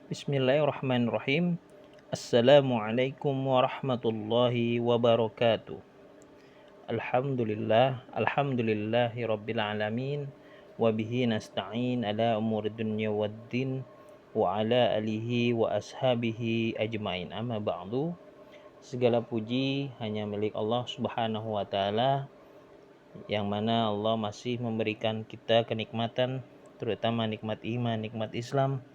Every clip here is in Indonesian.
Bismillahirrahmanirrahim. Assalamualaikum warahmatullahi wabarakatuh. Alhamdulillahi rabbil alamin. Wabihi nasta'in ala umuri dunya waddin. Wa ala alihi wa ashabihi ajmain. Amma ba'du. Segala puji hanya milik Allah subhanahu wa ta'ala, yang mana Allah masih memberikan kita kenikmatan, terutama nikmat iman, nikmat Islam,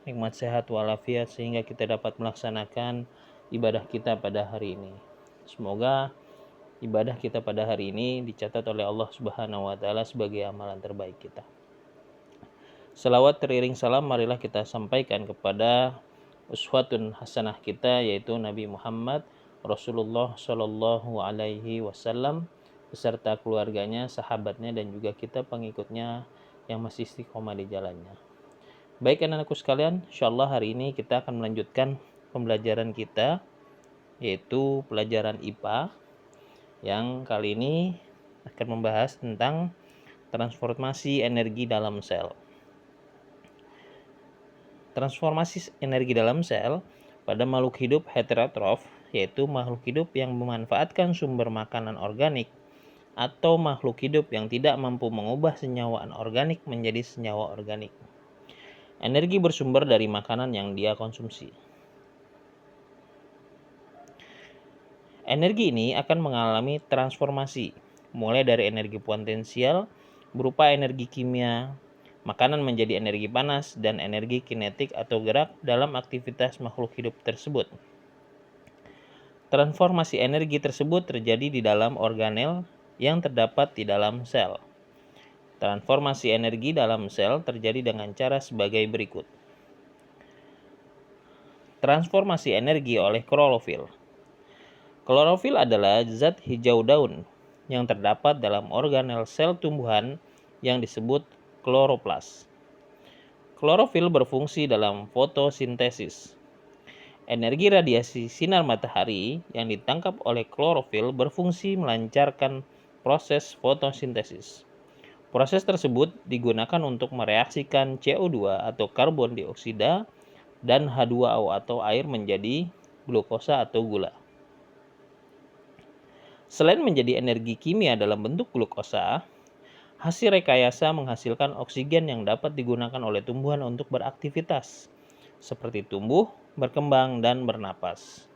nikmat sehat walafiat, sehingga kita dapat melaksanakan ibadah kita pada hari ini. Semoga ibadah kita pada hari ini dicatat oleh Allah Subhanahu wa taala sebagai amalan terbaik kita. Selawat teriring salam marilah kita sampaikan kepada uswatun hasanah kita, yaitu Nabi Muhammad Rasulullah Shallallahu alaihi wasallam beserta keluarganya, sahabatnya, dan juga kita pengikutnya yang masih istiqomah di jalannya. Baik anak-anakku sekalian, insyaallah hari ini kita akan melanjutkan pembelajaran kita, yaitu pelajaran IPA, yang kali ini akan membahas tentang transformasi energi dalam sel. Transformasi energi dalam sel pada makhluk hidup heterotrof, yaitu makhluk hidup yang memanfaatkan sumber makanan organik, atau makhluk hidup yang tidak mampu mengubah senyawa anorganik menjadi senyawa organik. Energi bersumber dari makanan yang dia konsumsi. Energi ini akan mengalami transformasi, mulai dari energi potensial berupa energi kimia, makanan menjadi energi panas, dan energi kinetik atau gerak dalam aktivitas makhluk hidup tersebut. Transformasi energi tersebut terjadi di dalam organel yang terdapat di dalam sel. Transformasi energi dalam sel terjadi dengan cara sebagai berikut. Transformasi energi oleh klorofil. Klorofil adalah zat hijau daun yang terdapat dalam organel sel tumbuhan yang disebut kloroplas. Klorofil berfungsi dalam fotosintesis. Energi radiasi sinar matahari yang ditangkap oleh klorofil berfungsi melancarkan proses fotosintesis. Proses tersebut digunakan untuk mereaksikan CO2 atau karbon dioksida dan H2O atau air menjadi glukosa atau gula. Selain menjadi energi kimia dalam bentuk glukosa, hasil rekayasa menghasilkan oksigen yang dapat digunakan oleh tumbuhan untuk beraktivitas, seperti tumbuh, berkembang, dan bernapas.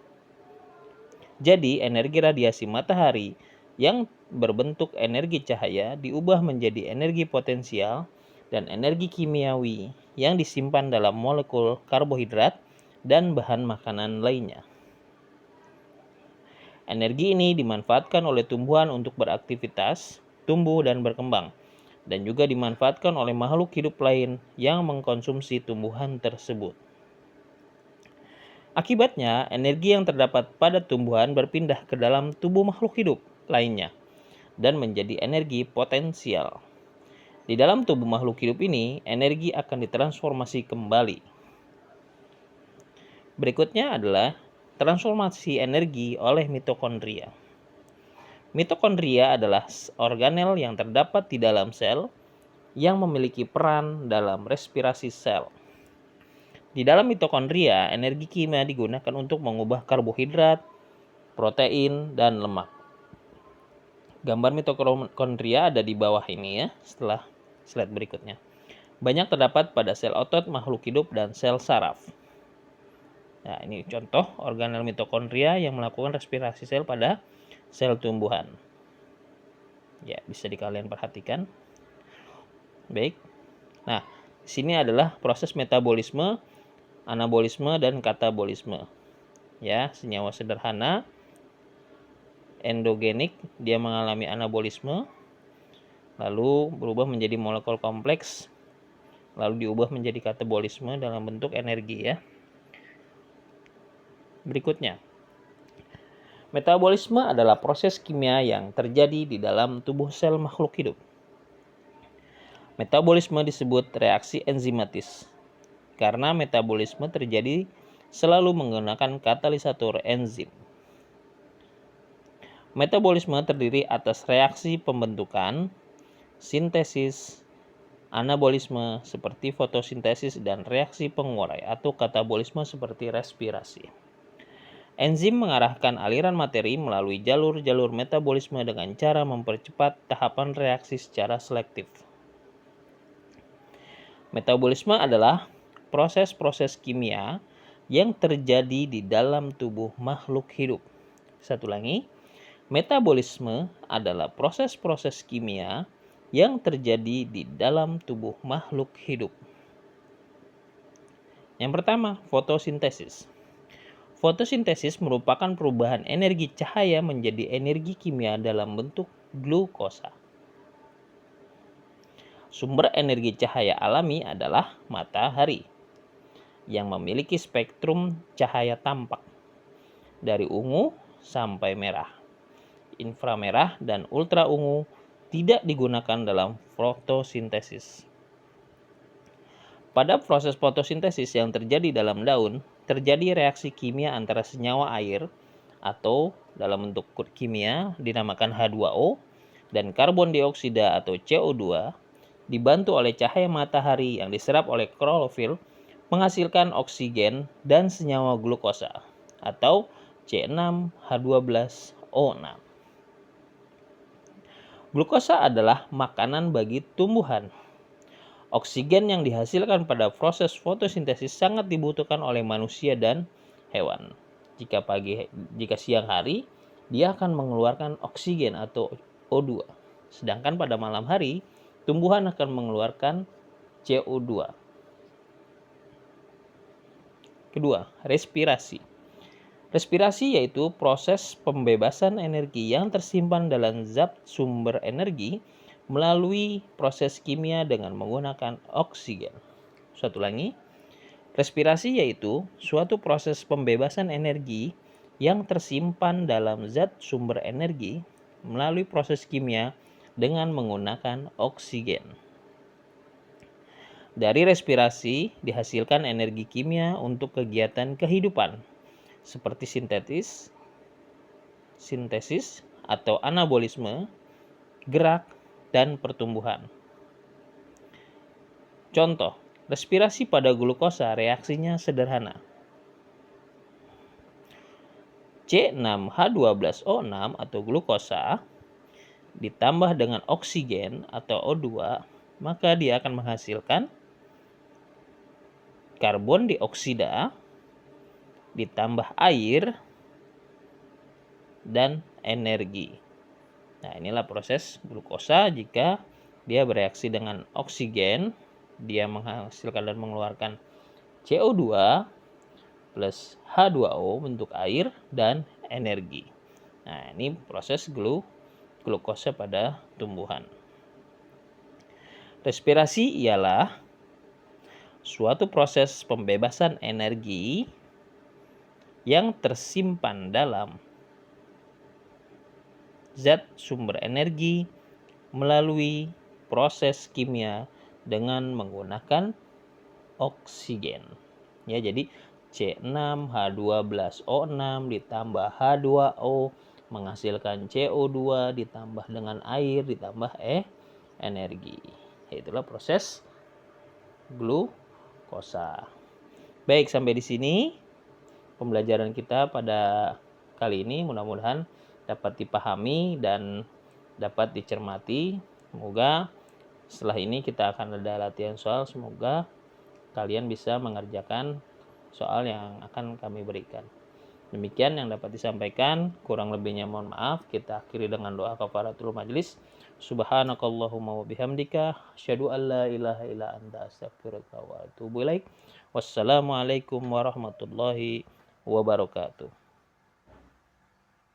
Jadi, energi radiasi matahari yang berbentuk energi cahaya diubah menjadi energi potensial dan energi kimiawi yang disimpan dalam molekul karbohidrat dan bahan makanan lainnya. Energi ini dimanfaatkan oleh tumbuhan untuk beraktivitas, tumbuh, dan berkembang, dan juga dimanfaatkan oleh makhluk hidup lain yang mengkonsumsi tumbuhan tersebut. Akibatnya, energi yang terdapat pada tumbuhan berpindah ke dalam tubuh makhluk hidup lainnya dan menjadi energi potensial. Di dalam tubuh makhluk hidup ini, energi akan ditransformasi kembali. Berikutnya adalah transformasi energi oleh mitokondria. Mitokondria adalah organel yang terdapat di dalam sel yang memiliki peran dalam respirasi sel. Di dalam mitokondria, energi kimia digunakan untuk mengubah karbohidrat, protein, dan lemak. Gambar mitokondria ada di bawah ini ya, setelah slide berikutnya. Banyak terdapat pada sel otot makhluk hidup dan sel saraf. Nah, ini contoh organel mitokondria yang melakukan respirasi sel pada sel tumbuhan. Ya, bisa kalian perhatikan. Baik. Nah, di sini adalah proses metabolisme, anabolisme, dan katabolisme. Ya, senyawa sederhana endogenik dia mengalami anabolisme, lalu berubah menjadi molekul kompleks, lalu diubah menjadi katabolisme dalam bentuk energi ya. Berikutnya, metabolisme adalah proses kimia yang terjadi di dalam tubuh sel makhluk hidup. Metabolisme disebut reaksi enzimatis karena metabolisme terjadi selalu menggunakan katalisator enzim. Metabolisme terdiri atas reaksi pembentukan, sintesis, anabolisme seperti fotosintesis dan reaksi pengurai atau katabolisme seperti respirasi. Enzim mengarahkan aliran materi melalui jalur-jalur metabolisme dengan cara mempercepat tahapan reaksi secara selektif. Metabolisme adalah proses-proses kimia yang terjadi di dalam tubuh makhluk hidup. Satu lagi, metabolisme adalah proses-proses kimia yang terjadi di dalam tubuh makhluk hidup. Yang pertama, fotosintesis. Fotosintesis merupakan perubahan energi cahaya menjadi energi kimia dalam bentuk glukosa. Sumber energi cahaya alami adalah matahari yang memiliki spektrum cahaya tampak dari ungu sampai merah. Inframerah dan ultra ungu tidak digunakan dalam fotosintesis. Pada proses fotosintesis yang terjadi dalam daun, terjadi reaksi kimia antara senyawa air atau dalam bentuk kimia dinamakan H2O dan karbon dioksida atau CO2 dibantu oleh cahaya matahari yang diserap oleh klorofil menghasilkan oksigen dan senyawa glukosa atau C6H12O6. Glukosa adalah makanan bagi tumbuhan. Oksigen yang dihasilkan pada proses fotosintesis sangat dibutuhkan oleh manusia dan hewan. Jika siang hari, dia akan mengeluarkan oksigen atau O2. Sedangkan pada malam hari, tumbuhan akan mengeluarkan CO2. Kedua, respirasi. Respirasi yaitu proses pembebasan energi yang tersimpan dalam zat sumber energi melalui proses kimia dengan menggunakan oksigen. Satu lagi, respirasi yaitu suatu proses pembebasan energi yang tersimpan dalam zat sumber energi melalui proses kimia dengan menggunakan oksigen. Dari respirasi dihasilkan energi kimia untuk kegiatan kehidupan seperti sintesis atau anabolisme, gerak, dan pertumbuhan. Contoh, respirasi pada glukosa reaksinya sederhana. C6H12O6 atau glukosa ditambah dengan oksigen atau O2, maka dia akan menghasilkan karbon dioksida ditambah air dan energi. Nah, inilah proses glukosa jika dia bereaksi dengan oksigen, dia menghasilkan dan mengeluarkan CO2 plus H2O bentuk air dan energi. Nah, ini proses glukosa pada tumbuhan. Respirasi ialah suatu proses pembebasan energi yang tersimpan dalam zat sumber energi melalui proses kimia dengan menggunakan oksigen. Ya, jadi C6H12O6 ditambah H2O menghasilkan CO2 ditambah dengan air ditambah energi. Itulah proses glukosa. Baik, sampai di sini pembelajaran kita pada kali ini, mudah-mudahan dapat dipahami dan dapat dicermati. Semoga setelah ini kita akan ada latihan soal. Semoga kalian bisa mengerjakan soal yang akan kami berikan. Demikian yang dapat disampaikan, kurang lebihnya mohon maaf. Kita akhiri dengan doa kafaratul majlis. Subhanakallahumma wa bihamdika asyhadu an la ilaha illa anta astaghfiruka wa atubu ilaik. Wassalamualaikum warahmatullahi wabarakatuh.